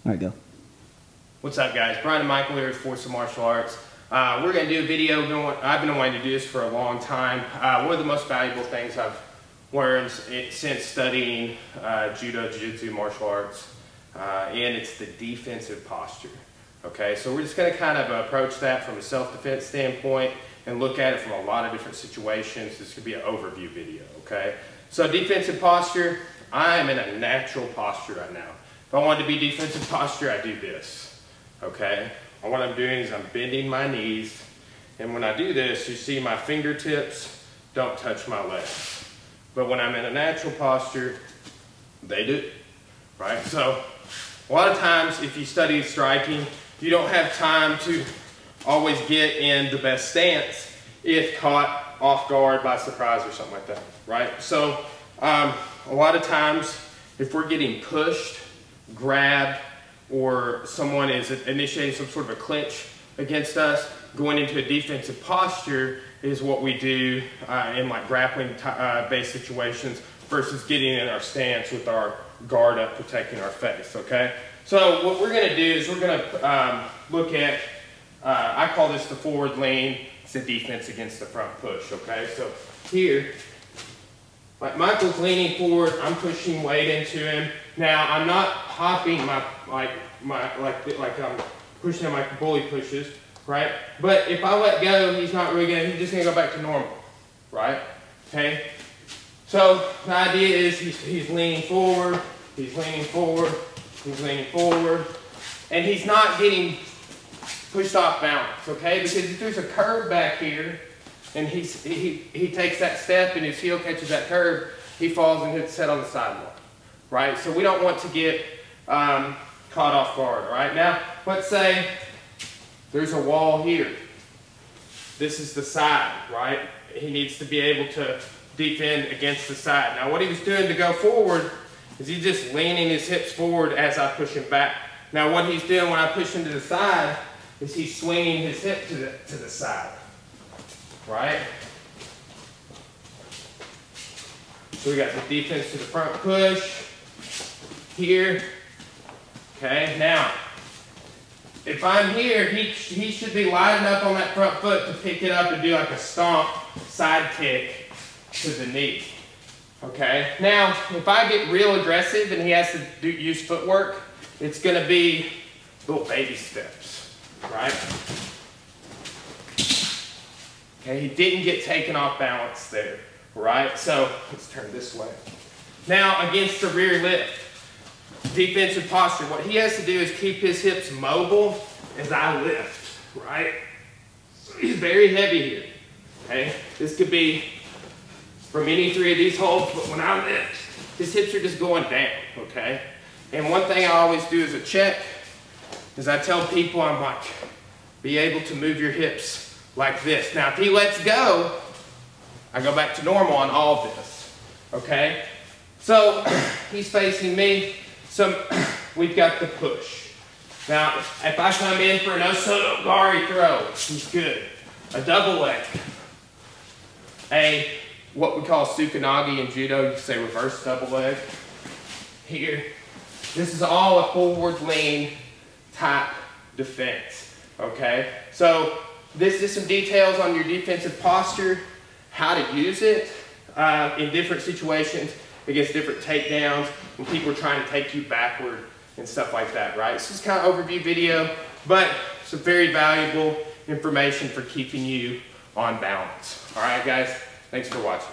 All right, go. What's up, guys? Brian and Michael here at Force of Martial Arts. We're going to do a video. I've been wanting to do this for a long time. One of the most valuable things I've learned since studying judo, jiu-jitsu, martial arts, and it's the defensive posture. Okay, so we're just going to kind of approach that from a self-defense standpoint and look at it from a lot of different situations. This could be an overview video, okay? So defensive posture, I am in a natural posture right now. If I wanted to be defensive posture, I do this, okay? And what I'm doing is I'm bending my knees, and when I do this, you see my fingertips don't touch my legs. But when I'm in a natural posture, they do, right? So a lot of times, if you study striking, you don't have time to always get in the best stance if caught off guard by surprise or something like that, right? So a lot of times, if we're getting pushed, grabbed, or someone is initiating some sort of a clinch against us, going into a defensive posture is what we do in like grappling based situations versus getting in our stance with our guard up, protecting our face, okay? So what we're gonna do is we're gonna look at, I call this the forward lean. It's a defense against the front push, okay? So here, like Michael's leaning forward, I'm pushing weight into him. Now I'm not hopping like I'm pushing him like the bully pushes, right? But if I let go, he's just gonna go back to normal, right? Okay? So the idea is he's leaning forward, he's leaning forward, he's leaning forward, and he's not getting pushed off balance, okay? Because if there's a curve back here, and he takes that step and his heel catches that curve, he falls and hits his head on the sidewalk, right? So we don't want to get caught off guard, all right? Now, let's say there's a wall here. This is the side, right? He needs to be able to defend against the side. Now, what he was doing to go forward is he's just leaning his hips forward as I push him back. Now, what he's doing when I push him to the side is he's swinging his hip to the side, right? So we got the defense to the front push here. Okay, now, if I'm here, he should be lining up on that front foot to pick it up and do like a stomp side kick to the knee. Okay, now, if I get real aggressive and he has to use footwork, it's gonna be little baby steps, right? Okay, he didn't get taken off balance there, right? So let's turn this way. Now against the rear lift, defensive posture, what he has to do is keep his hips mobile as I lift, right? So he's very heavy here, okay? This could be from any three of these holds, but when I lift, his hips are just going down, okay? And one thing I always do as a check is I tell people, I'm like, be able to move your hips like this. Now, if he lets go, I go back to normal on all of this, okay? So, he's facing me, so we've got the push. Now, if I come in for an Osoto Gari throw, he's good. A double leg. What we call Tsukinagi in judo, you say reverse double leg. Here, this is all a forward lean type defense, okay? So, this is some details on your defensive posture, how to use it in different situations against different takedowns when people are trying to take you backward and stuff like that, right? This is kind of overview video, but some very valuable information for keeping you on balance. All right, guys, thanks for watching.